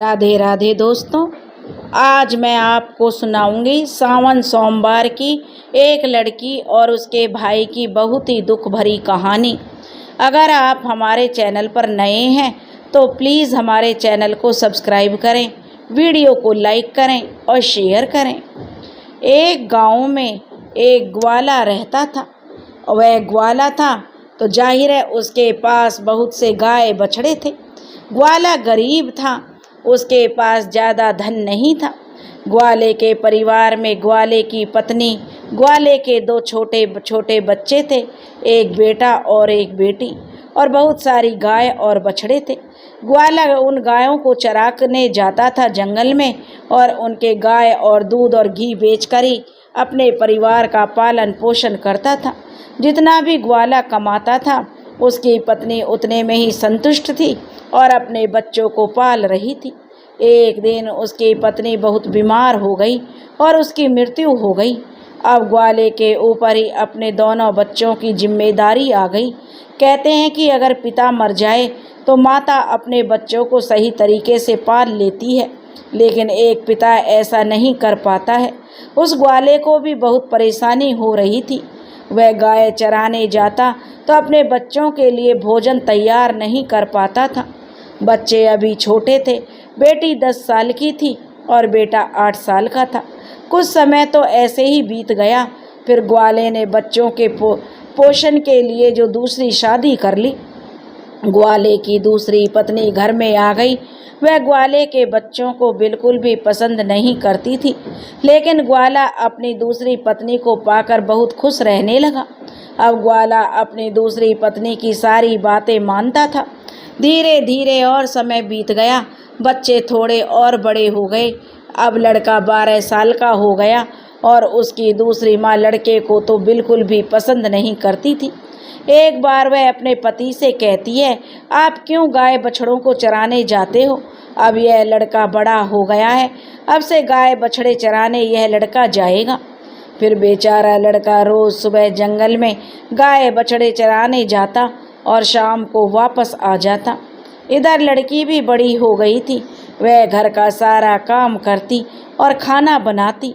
राधे राधे दोस्तों। आज मैं आपको सुनाऊंगी सावन सोमवार की एक लड़की और उसके भाई की बहुत ही दुख भरी कहानी। अगर आप हमारे चैनल पर नए हैं तो प्लीज़ हमारे चैनल को सब्सक्राइब करें, वीडियो को लाइक करें और शेयर करें। एक गांव में एक ग्वाला रहता था। वह ग्वाला था तो जाहिर है उसके पास बहुत से गाय बछड़े थे। ग्वाला गरीब था, उसके पास ज़्यादा धन नहीं था। ग्वाले के परिवार में ग्वाले की पत्नी, ग्वाले के दो छोटे छोटे बच्चे थे, एक बेटा और एक बेटी, और बहुत सारी गाय और बछड़े थे। ग्वाला उन गायों को चराने जाता था जंगल में, और उनके गाय और दूध और घी बेचकर ही अपने परिवार का पालन पोषण करता था। जितना भी ग्वाला कमाता था उसकी पत्नी उतने में ही संतुष्ट थी और अपने बच्चों को पाल रही थी। एक दिन उसकी पत्नी बहुत बीमार हो गई और उसकी मृत्यु हो गई। अब ग्वाले के ऊपर ही अपने दोनों बच्चों की जिम्मेदारी आ गई। कहते हैं कि अगर पिता मर जाए तो माता अपने बच्चों को सही तरीके से पाल लेती है, लेकिन एक पिता ऐसा नहीं कर पाता है। उस ग्वाले को भी बहुत परेशानी हो रही थी। वह गाय चराने जाता तो अपने बच्चों के लिए भोजन तैयार नहीं कर पाता था। बच्चे अभी छोटे थे। बेटी 10 साल की थी और बेटा 8 साल का था। कुछ समय तो ऐसे ही बीत गया। फिर ग्वाले ने बच्चों के पोषण के लिए जो दूसरी शादी कर ली। ग्वाले की दूसरी पत्नी घर में आ गई। वह ग्वाले के बच्चों को बिल्कुल भी पसंद नहीं करती थी, लेकिन ग्वाला अपनी दूसरी पत्नी को पाकर बहुत खुश रहने लगा। अब ग्वाला अपनी दूसरी पत्नी की सारी बातें मानता था। धीरे धीरे और समय बीत गया। बच्चे थोड़े और बड़े हो गए। अब लड़का 12 साल का हो गया और उसकी दूसरी माँ लड़के को तो बिल्कुल भी पसंद नहीं करती थी। एक बार वह अपने पति से कहती है, आप क्यों गाय बछड़ों को चराने जाते हो? अब यह लड़का बड़ा हो गया है, अब से गाय बछड़े चराने यह लड़का जाएगा। फिर बेचारा लड़का रोज़ सुबह जंगल में गाय बछड़े चराने जाता और शाम को वापस आ जाता। इधर लड़की भी बड़ी हो गई थी। वह घर का सारा काम करती और खाना बनाती,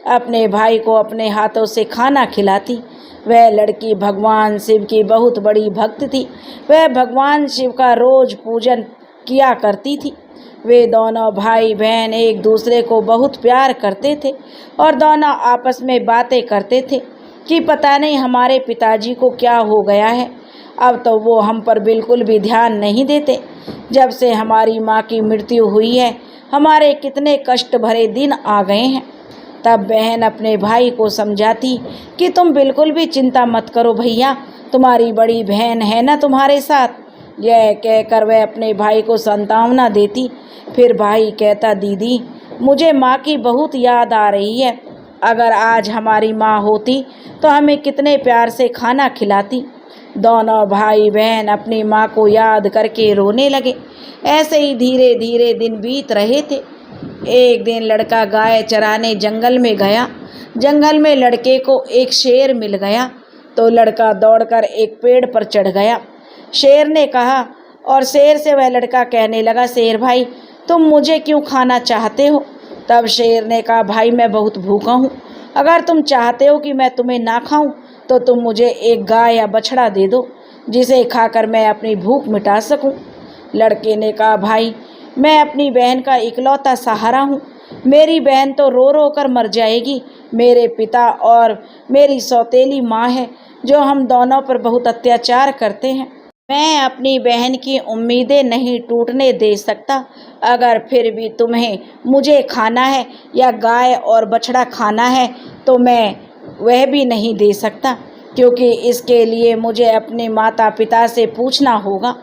अपने भाई को अपने हाथों से खाना खिलाती। वह लड़की भगवान शिव की बहुत बड़ी भक्त थी। वह भगवान शिव का रोज़ पूजन किया करती थी। वे दोनों भाई बहन एक दूसरे को बहुत प्यार करते थे और दोनों आपस में बातें करते थे कि पता नहीं हमारे पिताजी को क्या हो गया है। अब तो वो हम पर बिल्कुल भी ध्यान नहीं देते। जब से हमारी माँ की मृत्यु हुई है हमारे कितने कष्ट भरे दिन आ गए हैं। तब बहन अपने भाई को समझाती कि तुम बिल्कुल भी चिंता मत करो भैया, तुम्हारी बड़ी बहन है ना तुम्हारे साथ। यह कहकर वह अपने भाई को सांत्वना देती। फिर भाई कहता, दीदी मुझे माँ की बहुत याद आ रही है। अगर आज हमारी माँ होती तो हमें कितने प्यार से खाना खिलाती। दोनों भाई बहन अपनी माँ को याद करके रोने लगे। ऐसे ही धीरे धीरे दिन बीत रहे थे। एक दिन लड़का गाय चराने जंगल में गया। जंगल में लड़के को एक शेर मिल गया तो लड़का दौड़कर एक पेड़ पर चढ़ गया। शेर ने कहा, और शेर से वह लड़का कहने लगा, शेर भाई तुम मुझे क्यों खाना चाहते हो? तब शेर ने कहा, भाई मैं बहुत भूखा हूँ, अगर तुम चाहते हो कि मैं तुम्हें ना खाऊं तो तुम मुझे एक गाय या बछड़ा दे दो जिसे खाकर मैं अपनी भूख मिटा सकूं। लड़के ने कहा, भाई मैं अपनी बहन का इकलौता सहारा हूँ, मेरी बहन तो रो रो कर मर जाएगी। मेरे पिता और मेरी सौतेली माँ है जो हम दोनों पर बहुत अत्याचार करते हैं। मैं अपनी बहन की उम्मीदें नहीं टूटने दे सकता। अगर फिर भी तुम्हें मुझे खाना है या गाय और बछड़ा खाना है तो मैं वह भी नहीं दे सकता, क्योंकि इसके लिए मुझे अपने माता पिता से पूछना होगा।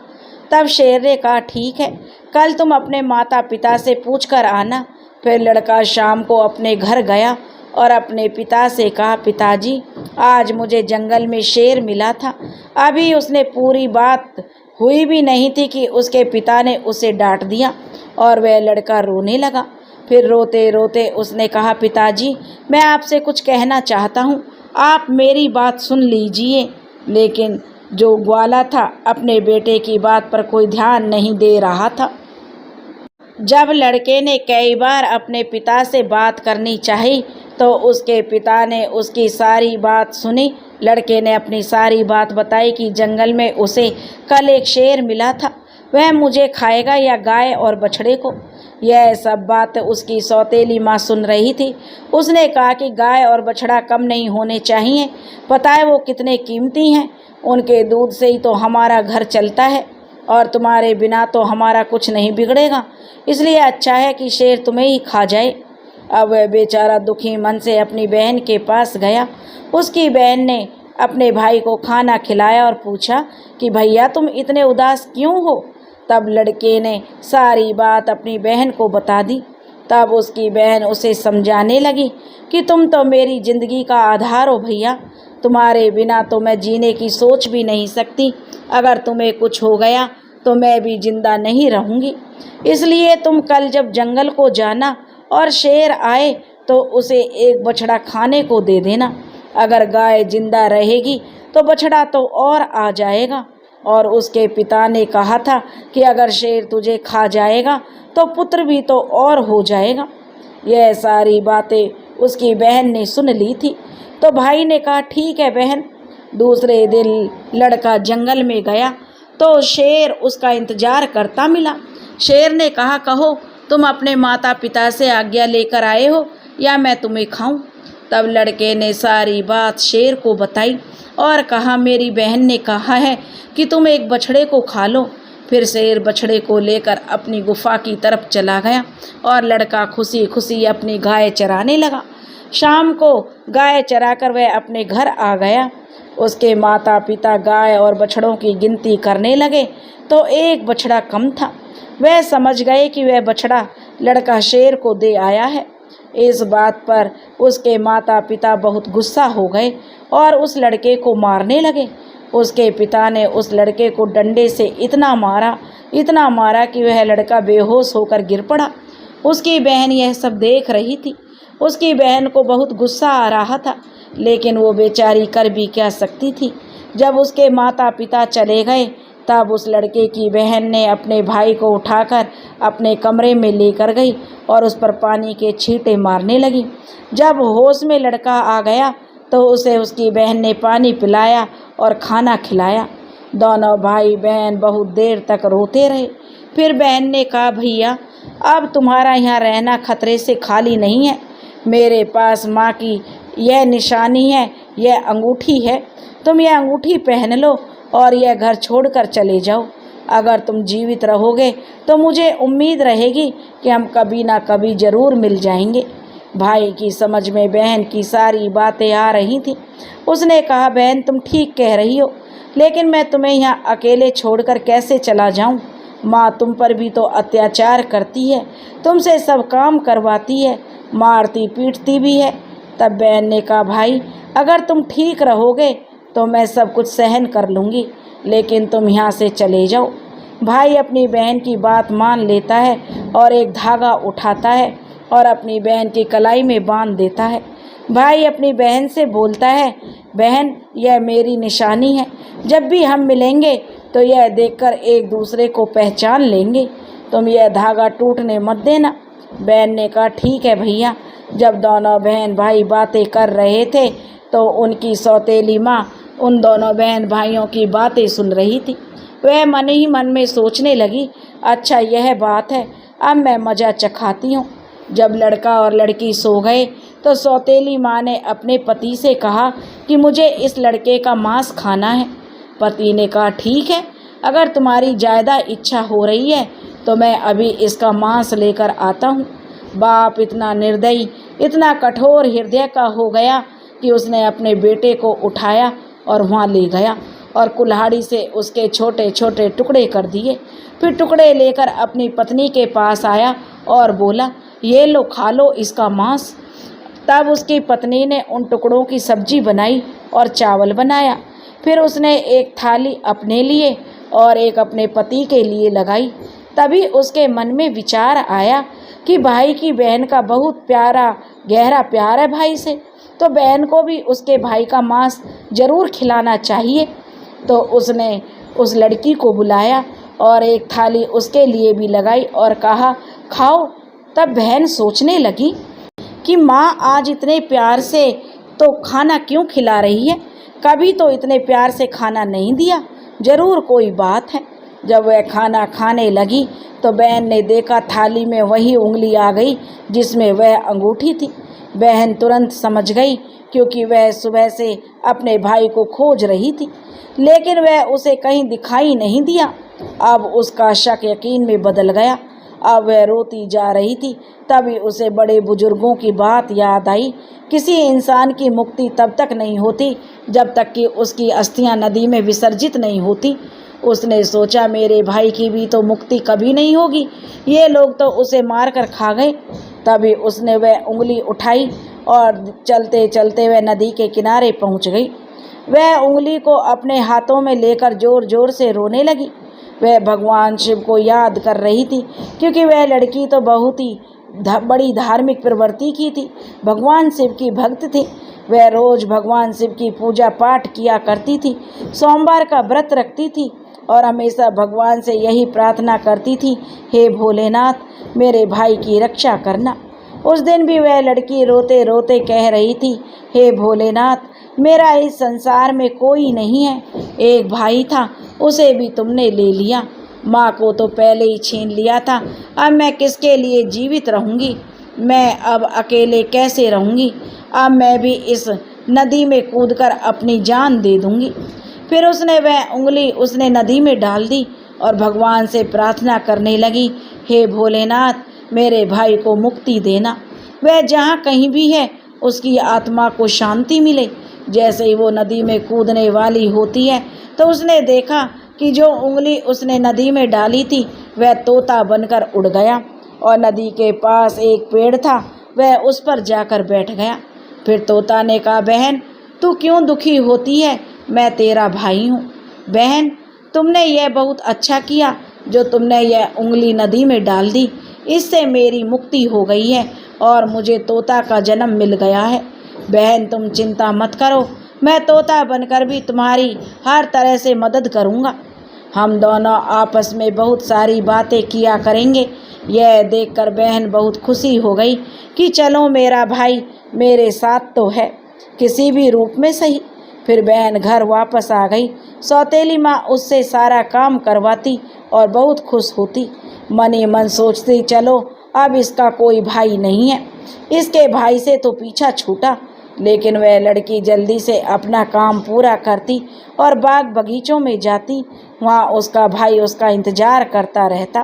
तब शेर ने कहा, ठीक है, कल तुम अपने माता पिता से पूछ कर आना। फिर लड़का शाम को अपने घर गया और अपने पिता से कहा, पिताजी आज मुझे जंगल में शेर मिला था। अभी उसने पूरी बात हुई भी नहीं थी कि उसके पिता ने उसे डांट दिया और वह लड़का रोने लगा। फिर रोते रोते उसने कहा, पिताजी मैं आपसे कुछ कहना चाहता हूँ, आप मेरी बात सुन लीजिए। लेकिन जो ग्वाला था अपने बेटे की बात पर कोई ध्यान नहीं दे रहा था। जब लड़के ने कई बार अपने पिता से बात करनी चाही तो उसके पिता ने उसकी सारी बात सुनी। लड़के ने अपनी सारी बात बताई कि जंगल में उसे कल एक शेर मिला था, वह मुझे खाएगा या गाय और बछड़े को। यह सब बात उसकी सौतेली माँ सुन रही थी। उसने कहा कि गाय और बछड़ा कम नहीं होने चाहिए, पता है वो कितने कीमती हैं, उनके दूध से ही तो हमारा घर चलता है और तुम्हारे बिना तो हमारा कुछ नहीं बिगड़ेगा, इसलिए अच्छा है कि शेर तुम्हें ही खा जाए। अब वह बेचारा दुखी मन से अपनी बहन के पास गया। उसकी बहन ने अपने भाई को खाना खिलाया और पूछा कि भैया तुम इतने उदास क्यों हो। तब लड़के ने सारी बात अपनी बहन को बता दी। तब उसकी बहन उसे समझाने लगी कि तुम तो मेरी ज़िंदगी का आधार हो भैया, तुम्हारे बिना तो मैं जीने की सोच भी नहीं सकती। अगर तुम्हें कुछ हो गया तो मैं भी जिंदा नहीं रहूँगी, इसलिए तुम कल जब जंगल को जाना और शेर आए तो उसे एक बछड़ा खाने को दे देना। अगर गाय जिंदा रहेगी तो बछड़ा तो और आ जाएगा। और उसके पिता ने कहा था कि अगर शेर तुझे खा जाएगा तो पुत्र भी तो और हो जाएगा। यह सारी बातें उसकी बहन ने सुन ली थी। तो भाई ने कहा ठीक है बहन। दूसरे दिन लड़का जंगल में गया तो शेर उसका इंतजार करता मिला। शेर ने कहा कहो तुम अपने माता पिता से आज्ञा लेकर आए हो या मैं तुम्हें खाऊं। तब लड़के ने सारी बात शेर को बताई और कहा मेरी बहन ने कहा है कि तुम एक बछड़े को खा लो। फिर शेर बछड़े को लेकर अपनी गुफा की तरफ चला गया और लड़का खुशी खुशी अपनी गाय चराने लगा। शाम को गाय चराकर वह अपने घर आ गया। उसके माता पिता गाय और बछड़ों की गिनती करने लगे तो एक बछड़ा कम था। वह समझ गए कि वह बछड़ा लड़का शेर को दे आया है। इस बात पर उसके माता पिता बहुत गुस्सा हो गए और उस लड़के को मारने लगे। उसके पिता ने उस लड़के को डंडे से इतना मारा कि वह लड़का बेहोश होकर गिर पड़ा। उसकी बहन यह सब देख रही थी। उसकी बहन को बहुत गुस्सा आ रहा था, लेकिन वो बेचारी कर भी क्या सकती थी। जब उसके माता पिता चले गए तब उस लड़के की बहन ने अपने भाई को उठाकर अपने कमरे में लेकर गई और उस पर पानी के छींटे मारने लगी। जब होश में लड़का आ गया तो उसे उसकी बहन ने पानी पिलाया और खाना खिलाया। दोनों भाई बहन बहुत देर तक रोते रहे। फिर बहन ने कहा भैया अब तुम्हारा यहाँ रहना खतरे से खाली नहीं है। मेरे पास माँ की यह निशानी है, यह अंगूठी है, तुम यह अंगूठी पहन लो और यह घर छोड़कर चले जाओ। अगर तुम जीवित रहोगे तो मुझे उम्मीद रहेगी कि हम कभी ना कभी ज़रूर मिल जाएंगे। भाई की समझ में बहन की सारी बातें आ रही थी। उसने कहा बहन तुम ठीक कह रही हो, लेकिन मैं तुम्हें यहाँ अकेले छोड़कर कैसे चला जाऊँ। माँ तुम पर भी तो अत्याचार करती है, तुमसे सब काम करवाती है, मारती पीटती भी है। तब बहन ने कहा भाई अगर तुम ठीक रहोगे तो मैं सब कुछ सहन कर लूँगी, लेकिन तुम यहाँ से चले जाओ। भाई अपनी बहन की बात मान लेता है और एक धागा उठाता है और अपनी बहन की कलाई में बांध देता है। भाई अपनी बहन से बोलता है बहन यह मेरी निशानी है, जब भी हम मिलेंगे तो यह देखकर एक दूसरे को पहचान लेंगे, तुम यह धागा टूटने मत देना। बहन ने कहा ठीक है भैया। जब दोनों बहन भाई बातें कर रहे थे तो उनकी सौतेली माँ उन दोनों बहन भाइयों की बातें सुन रही थी। वह मन ही मन में सोचने लगी अच्छा यह बात है, अब मैं मज़ा चखाती हूँ। जब लड़का और लड़की सो गए तो सौतेली माँ ने अपने पति से कहा कि मुझे इस लड़के का मांस खाना है। पति ने कहा ठीक है, अगर तुम्हारी ज़्यादा इच्छा हो रही है तो मैं अभी इसका मांस लेकर आता हूँ। बाप इतना निर्दयी, इतना कठोर हृदय का हो गया कि उसने अपने बेटे को उठाया और वहाँ ले गया और कुल्हाड़ी से उसके छोटे छोटे टुकड़े कर दिए। फिर टुकड़े लेकर अपनी पत्नी के पास आया और बोला ये लो खा लो इसका मांस। तब उसकी पत्नी ने उन टुकड़ों की सब्जी बनाई और चावल बनाया। फिर उसने एक थाली अपने लिए और एक अपने पति के लिए लगाई। तभी उसके मन में विचार आया कि भाई की बहन का बहुत प्यारा गहरा प्यार है भाई से, तो बहन को भी उसके भाई का मांस ज़रूर खिलाना चाहिए। तो उसने उस लड़की को बुलाया और एक थाली उसके लिए भी लगाई और कहा खाओ। तब बहन सोचने लगी कि माँ आज इतने प्यार से तो खाना क्यों खिला रही है, कभी तो इतने प्यार से खाना नहीं दिया, ज़रूर कोई बात है। जब वह खाना खाने लगी तो बहन ने देखा थाली में वही उंगली आ गई जिसमें वह अंगूठी थी। बहन तुरंत समझ गई, क्योंकि वह सुबह से अपने भाई को खोज रही थी, लेकिन वह उसे कहीं दिखाई नहीं दिया। अब उसका शक यकीन में बदल गया। अब वह रोती जा रही थी। तभी उसे बड़े बुजुर्गों की बात याद आई। किसी इंसान की मुक्ति तब तक नहीं होती जब तक कि उसकी अस्थियां नदी में विसर्जित नहीं होती। उसने सोचा, मेरे भाई की भी तो मुक्ति कभी नहीं होगी, ये लोग तो उसे मार कर खा गए। तभी उसने वह उंगली उठाई और चलते चलते वह नदी के किनारे पहुंच गई। वह उंगली को अपने हाथों में लेकर जोर जोर से रोने लगी। वह भगवान शिव को याद कर रही थी, क्योंकि वह लड़की तो बहुत ही बड़ी धार्मिक प्रवृत्ति की थी, भगवान शिव की भक्त थी। वह रोज़ भगवान शिव की पूजा पाठ किया करती थी, सोमवार का व्रत रखती थी और हमेशा भगवान से यही प्रार्थना करती थी, हे भोलेनाथ, मेरे भाई की रक्षा करना। उस दिन भी वह लड़की रोते रोते कह रही थी, हे भोलेनाथ, मेरा इस संसार में कोई नहीं है। एक भाई था, उसे भी तुमने ले लिया। माँ को तो पहले ही छीन लिया था। अब मैं किसके लिए जीवित रहूँगी? मैं अब अकेले कैसे रहूँगी? अब मैं भी इस नदी में कूदकर अपनी जान दे दूँगी। फिर उसने वह उंगली उसने नदी में डाल दी और भगवान से प्रार्थना करने लगी, हे भोलेनाथ, मेरे भाई को मुक्ति देना। वह जहाँ कहीं भी है उसकी आत्मा को शांति मिले। जैसे ही वो नदी में कूदने वाली होती है तो उसने देखा कि जो उंगली उसने नदी में डाली थी वह तोता बनकर उड़ गया और नदी के पास एक पेड़ था, वह उस पर जाकर बैठ गया। फिर तोता ने कहा, बहन, तू क्यों दुखी होती है? मैं तेरा भाई हूँ। बहन, तुमने यह बहुत अच्छा किया जो तुमने यह उंगली नदी में डाल दी। इससे मेरी मुक्ति हो गई है और मुझे तोता का जन्म मिल गया है। बहन, तुम चिंता मत करो, मैं तोता बनकर भी तुम्हारी हर तरह से मदद करूँगा। हम दोनों आपस में बहुत सारी बातें किया करेंगे। यह देखकर बहन बहुत खुशी हो गई कि चलो, मेरा भाई मेरे साथ तो है, किसी भी रूप में सही। फिर बहन घर वापस आ गई। सौतेली माँ उससे सारा काम करवाती और बहुत खुश होती। मन ही मन सोचती, चलो अब इसका कोई भाई नहीं है, इसके भाई से तो पीछा छूटा। लेकिन वह लड़की जल्दी से अपना काम पूरा करती और बाग बगीचों में जाती। वहाँ उसका भाई उसका इंतजार करता रहता।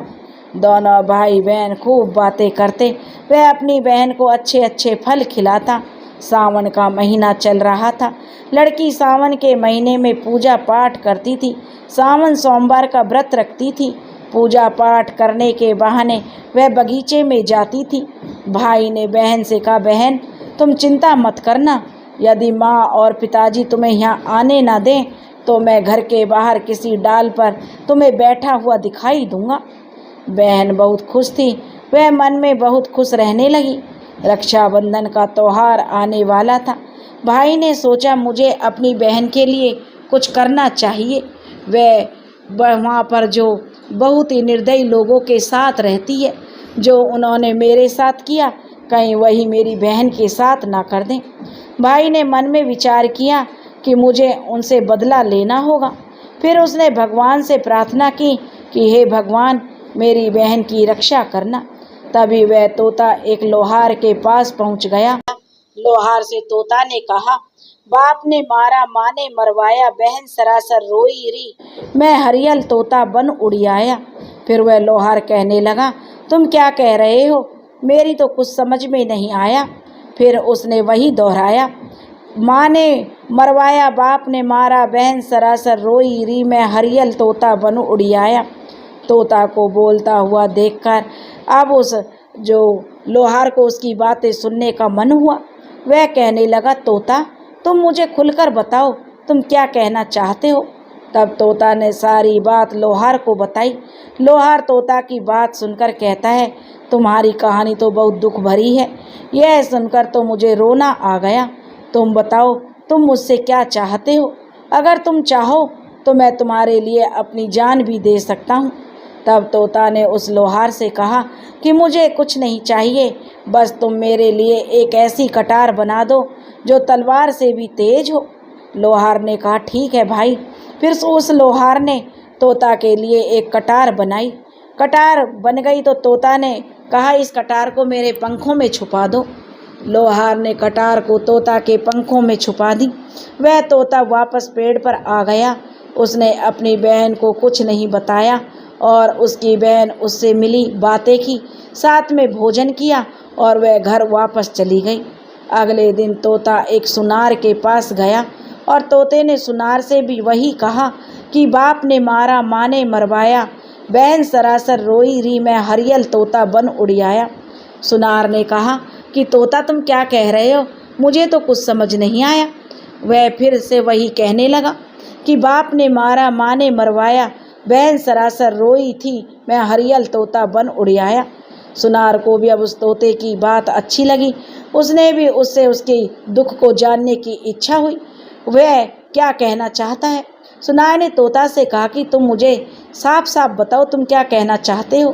दोनों भाई बहन खूब बातें करते। वह अपनी बहन को अच्छे अच्छे फल खिलाता। सावन का महीना चल रहा था। लड़की सावन के महीने में पूजा पाठ करती थी। सावन सोमवार का व्रत रखती थी। पूजा पाठ करने के बहाने वह बगीचे में जाती थी। भाई ने बहन से कहा, बहन, तुम चिंता मत करना, यदि माँ और पिताजी तुम्हें यहाँ आने ना दें तो मैं घर के बाहर किसी डाल पर तुम्हें बैठा हुआ दिखाई दूंगा। बहन बहुत खुश थी। वह मन में बहुत खुश रहने लगी। रक्षाबंधन का त्यौहार आने वाला था। भाई ने सोचा, मुझे अपनी बहन के लिए कुछ करना चाहिए। वह वहाँ पर जो बहुत ही निर्दयी लोगों के साथ रहती है, जो उन्होंने मेरे साथ किया, कहीं वही मेरी बहन के साथ ना कर दें। भाई ने मन में विचार किया कि मुझे उनसे बदला लेना होगा। फिर उसने भगवान से प्रार्थना की कि हे भगवान, मेरी बहन की रक्षा करना। तभी वह तोता एक लोहार के पास पहुंच गया। लोहार से तोता ने कहा, बाप ने मारा, माँ ने मरवाया, बहन सरासर रोई री, मैं हरियल तोता बन उड़ी आया। फिर वह लोहार कहने लगा, तुम क्या कह रहे हो? मेरी तो कुछ समझ में नहीं आया। फिर उसने वही दोहराया, माँ ने मरवाया, बाप ने मारा, बहन सरासर रोई री, मैं हरियल तोता बन उड़ी आया। तोता को बोलता हुआ देखकर अब उस जो लोहार को उसकी बातें सुनने का मन हुआ। वह कहने लगा, तोता, तुम मुझे खुलकर बताओ, तुम क्या कहना चाहते हो? तब तोता ने सारी बात लोहार को बताई। लोहार तोता की बात सुनकर कहता है, तुम्हारी कहानी तो बहुत दुख भरी है। यह सुनकर तो मुझे रोना आ गया। तुम बताओ, तुम मुझसे क्या चाहते हो? अगर तुम चाहो तो मैं तुम्हारे लिए अपनी जान भी दे सकता हूँ। तब तोता ने उस लोहार से कहा कि मुझे कुछ नहीं चाहिए, बस तुम मेरे लिए एक ऐसी कटार बना दो जो तलवार से भी तेज हो। लोहार ने कहा ठीक है भाई। फिर उस लोहार ने तोता के लिए एक कटार बनाई। कटार बन गई तो तोता ने कहा इस कटार को मेरे पंखों में छुपा दो। लोहार ने कटार को तोता के पंखों में छुपा दी। वह तोता वापस पेड़ पर आ गया। उसने अपनी बहन को कुछ नहीं बताया और उसकी बहन उससे मिली, बातें की, साथ में भोजन किया और वह घर वापस चली गई। अगले दिन तोता एक सुनार के पास गया और तोते ने सुनार से भी वही कहा कि बाप ने मारा, माँ ने मरवाया, बहन सरासर रोई री, मैं हरियल तोता बन उड़ियाया। सुनार ने कहा कि तोता तुम क्या कह रहे हो, मुझे तो कुछ समझ नहीं आया। वह फिर से वही कहने लगा कि बाप ने मारा, माँ ने मरवाया, बहन सरासर रोई थी, मैं हरियल तोता बन उड़ियाया। सुनार को भी अब उस तोते की बात अच्छी लगी। उसने भी उससे उसके दुख को जानने की इच्छा हुई, वह क्या कहना चाहता है। सुनार ने तोता से कहा कि तुम मुझे साफ साफ बताओ, तुम क्या कहना चाहते हो।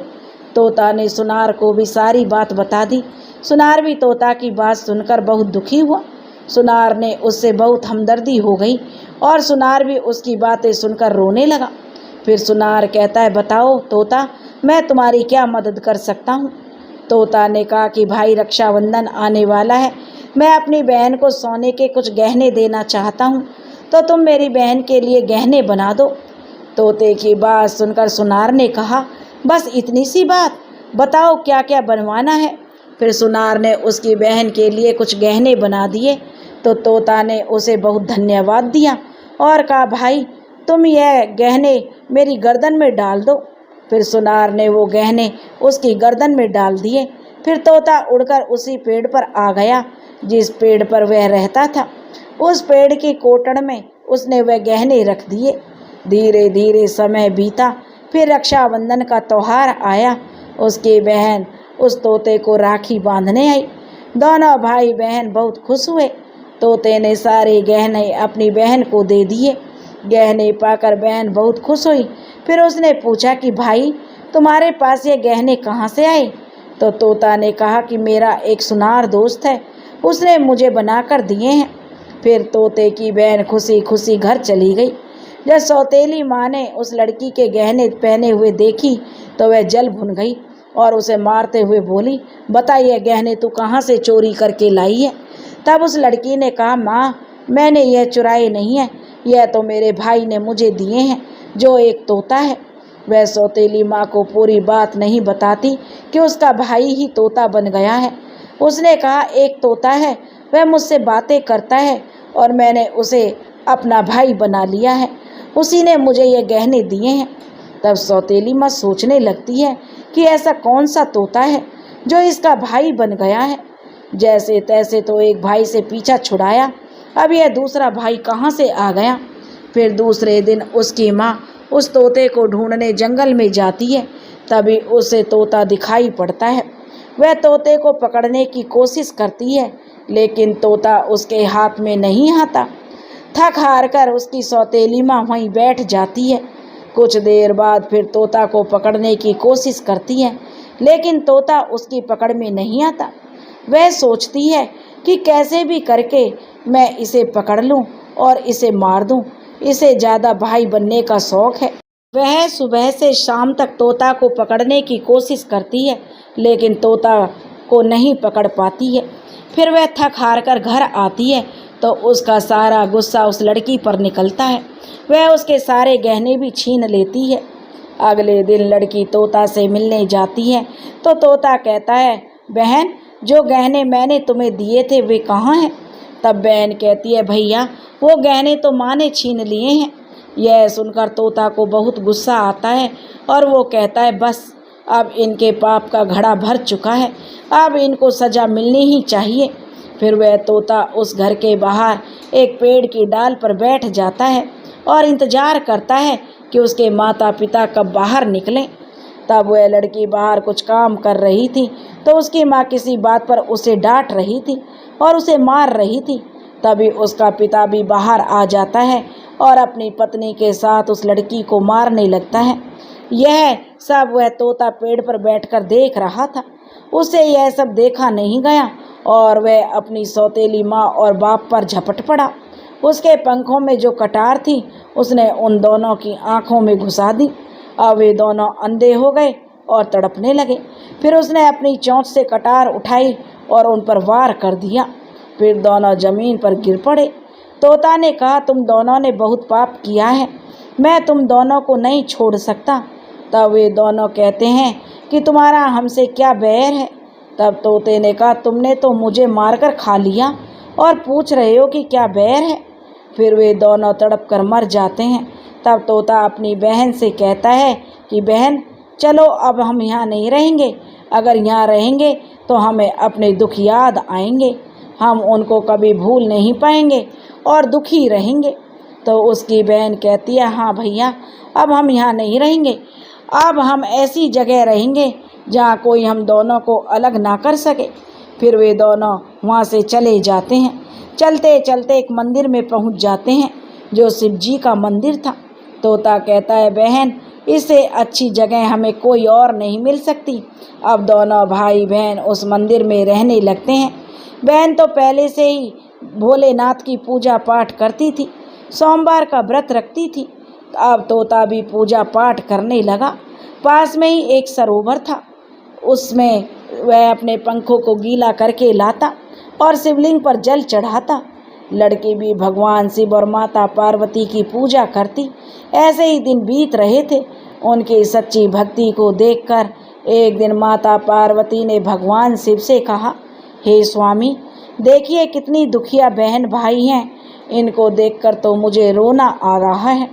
तोता ने सुनार को भी सारी बात बता दी। सुनार भी तोता की बात सुनकर बहुत दुखी हुआ। सुनार ने उससे बहुत हमदर्दी हो गई और सुनार भी उसकी बातें सुनकर रोने लगा। फिर सुनार कहता है बताओ तोता, मैं तुम्हारी क्या मदद कर सकता हूँ। तोता ने कहा कि भाई रक्षाबंधन आने वाला है, मैं अपनी बहन को सोने के कुछ गहने देना चाहता हूँ, तो तुम मेरी बहन के लिए गहने बना दो। तोते की बात सुनकर सुनार ने कहा बस इतनी सी बात, बताओ क्या क्या बनवाना है। फिर सुनार ने उसकी बहन के लिए कुछ गहने बना दिए तो तोता ने उसे बहुत धन्यवाद दिया और कहा भाई तुम यह गहने मेरी गर्दन में डाल दो। फिर सुनार ने वो गहने उसकी गर्दन में डाल दिए। फिर तोता उड़कर उसी पेड़ पर आ गया जिस पेड़ पर वह रहता था। उस पेड़ की कोटड़ में उसने वह गहने रख दिए। धीरे धीरे समय बीता। फिर रक्षाबंधन का त्यौहार आया। उसकी बहन उस तोते को राखी बांधने आई। दोनों भाई बहन बहुत खुश हुए। तोते ने सारे गहने अपनी बहन को दे दिए। गहने पाकर बहन बहुत खुश हुई। फिर उसने पूछा कि भाई तुम्हारे पास ये गहने कहाँ से आए। तो तोता ने कहा कि मेरा एक सुनार दोस्त है, उसने मुझे बनाकर दिए हैं। फिर तोते की बहन खुशी खुशी घर चली गई। जब सौतेली माँ ने उस लड़की के गहने पहने हुए देखी तो वह जल भुन गई और उसे मारते हुए बोली बता ये गहने तू कहाँ से चोरी करके लाई है। तब उस लड़की ने कहा माँ मैंने यह चुराए नहीं है, यह तो मेरे भाई ने मुझे दिए हैं जो एक तोता है। वह सौतेली माँ को पूरी बात नहीं बताती कि उसका भाई ही तोता बन गया है। उसने कहा एक तोता है, वह मुझसे बातें करता है और मैंने उसे अपना भाई बना लिया है, उसी ने मुझे ये गहने दिए हैं। तब सौतेली माँ सोचने लगती है कि ऐसा कौन सा तोता है जो इसका भाई बन गया है। जैसे तैसे तो एक भाई से पीछा छुड़ाया, अब यह दूसरा भाई कहाँ से आ गया। फिर दूसरे दिन उसकी माँ उस तोते को ढूंढने जंगल में जाती है। तभी उसे तोता दिखाई पड़ता है। वह तोते को पकड़ने की कोशिश करती है लेकिन तोता उसके हाथ में नहीं आता। थक हार कर उसकी सौतेली माँ वहीं बैठ जाती है। कुछ देर बाद फिर तोता को पकड़ने की कोशिश करती है लेकिन तोता उसकी पकड़ में नहीं आता। वह सोचती है कि कैसे भी करके मैं इसे पकड़ लूं और इसे मार दूं, इसे ज़्यादा भाई बनने का शौक़ है। वह सुबह से शाम तक तोता को पकड़ने की कोशिश करती है लेकिन तोता को नहीं पकड़ पाती है। फिर वह थक हार कर घर आती है तो उसका सारा गुस्सा उस लड़की पर निकलता है। वह उसके सारे गहने भी छीन लेती है। अगले दिन लड़की तोता से मिलने जाती है तो तोता कहता है बहन जो गहने मैंने तुम्हें दिए थे वे कहाँ हैं। तब बहन कहती है भैया वो गहने तो माँ ने छीन लिए हैं। यह सुनकर तोता को बहुत गुस्सा आता है और वो कहता है बस अब इनके पाप का घड़ा भर चुका है, अब इनको सज़ा मिलनी ही चाहिए। फिर वह तोता उस घर के बाहर एक पेड़ की डाल पर बैठ जाता है और इंतज़ार करता है कि उसके माता पिता कब बाहर निकलें। तब वह लड़की बाहर कुछ काम कर रही थी तो उसकी माँ किसी बात पर उसे डांट रही थी और उसे मार रही थी। तभी उसका पिता भी बाहर आ जाता है और अपनी पत्नी के साथ उस लड़की को मारने लगता है। यह सब वह तोता पेड़ पर बैठकर देख रहा था। उसे यह सब देखा नहीं गया और वह अपनी सौतेली माँ और बाप पर झपट पड़ा। उसके पंखों में जो कटार थी उसने उन दोनों की आंखों में घुसा दी। अब वे दोनों अंधे हो गए और तड़पने लगे। फिर उसने अपनी चोंच से कटार उठाई और उन पर वार कर दिया। फिर दोनों जमीन पर गिर पड़े। तोता ने कहा, तुम दोनों ने बहुत पाप किया है, मैं तुम दोनों को नहीं छोड़ सकता। तब वे दोनों कहते हैं कि तुम्हारा हमसे क्या बैर है। तब तोते ने कहा, तुमने तो मुझे मारकर खा लिया और पूछ रहे हो कि क्या बैर है। फिर वे दोनों तड़प कर मर जाते हैं। तब तोता अपनी बहन से कहता है कि बहन, चलो अब हम यहाँ नहीं रहेंगे। अगर यहाँ रहेंगे तो हमें अपने दुख याद आएंगे, हम उनको कभी भूल नहीं पाएंगे और दुखी रहेंगे। तो उसकी बहन कहती है, हाँ भैया, अब हम यहाँ नहीं रहेंगे, अब हम ऐसी जगह रहेंगे जहाँ कोई हम दोनों को अलग ना कर सके। फिर वे दोनों वहाँ से चले जाते हैं। चलते चलते एक मंदिर में पहुँच जाते हैं जो शिव जी का मंदिर था। तोता कहता है, बहन, इससे अच्छी जगह हमें कोई और नहीं मिल सकती। अब दोनों भाई बहन उस मंदिर में रहने लगते हैं। बहन तो पहले से ही भोलेनाथ की पूजा पाठ करती थी, सोमवार का व्रत रखती थी। अब तोता भी पूजा पाठ करने लगा। पास में ही एक सरोवर था, उसमें वह अपने पंखों को गीला करके लाता और शिवलिंग पर जल चढ़ाता। लड़की भी भगवान शिव और माता पार्वती की पूजा करती। ऐसे ही दिन बीत रहे थे। उनकी सच्ची भक्ति को देखकर एक दिन माता पार्वती ने भगवान शिव से कहा, हे स्वामी, देखिए कितनी दुखिया बहन भाई हैं, इनको देखकर तो मुझे रोना आ रहा है।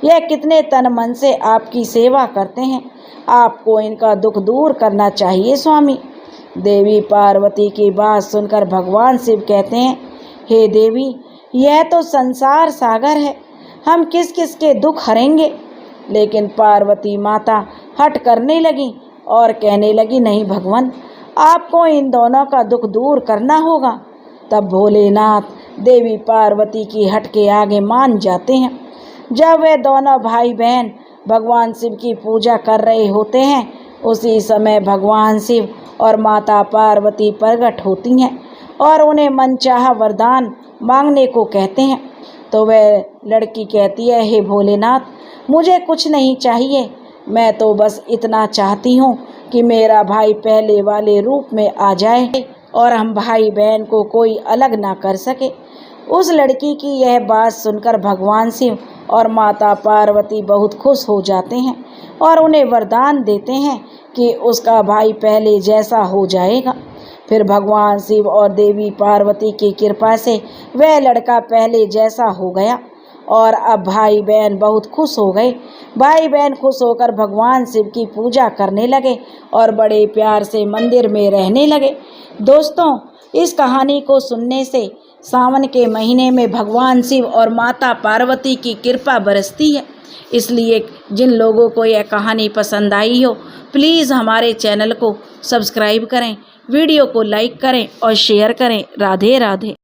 यह कितने तन मन से आपकी सेवा करते हैं, आपको इनका दुख दूर करना चाहिए स्वामी। देवी पार्वती की बात सुनकर भगवान शिव कहते हैं, हे देवी, यह तो संसार सागर है, हम किस किस के दुख हरेंगे। लेकिन पार्वती माता हट करने लगी और कहने लगी, नहीं भगवान, आपको इन दोनों का दुख दूर करना होगा। तब भोलेनाथ देवी पार्वती की हट के आगे मान जाते हैं। जब वे दोनों भाई बहन भगवान शिव की पूजा कर रहे होते हैं, उसी समय भगवान शिव और माता पार्वती प्रकट होती हैं और उन्हें मनचाहा वरदान मांगने को कहते हैं। तो वह लड़की कहती है, हे भोलेनाथ, मुझे कुछ नहीं चाहिए, मैं तो बस इतना चाहती हूँ कि मेरा भाई पहले वाले रूप में आ जाए और हम भाई बहन को कोई अलग ना कर सके। उस लड़की की यह बात सुनकर भगवान शिव और माता पार्वती बहुत खुश हो जाते हैं और उन्हें वरदान देते हैं कि उसका भाई पहले जैसा हो जाएगा। फिर भगवान शिव और देवी पार्वती की कृपा से वह लड़का पहले जैसा हो गया और अब भाई बहन बहुत खुश हो गए। भाई बहन खुश होकर भगवान शिव की पूजा करने लगे और बड़े प्यार से मंदिर में रहने लगे। दोस्तों, इस कहानी को सुनने से सावन के महीने में भगवान शिव और माता पार्वती की कृपा बरसती है। इसलिए जिन लोगों को यह कहानी पसंद आई हो, प्लीज़ हमारे चैनल को सब्सक्राइब करें, वीडियो को लाइक करें और शेयर करें। राधे राधे।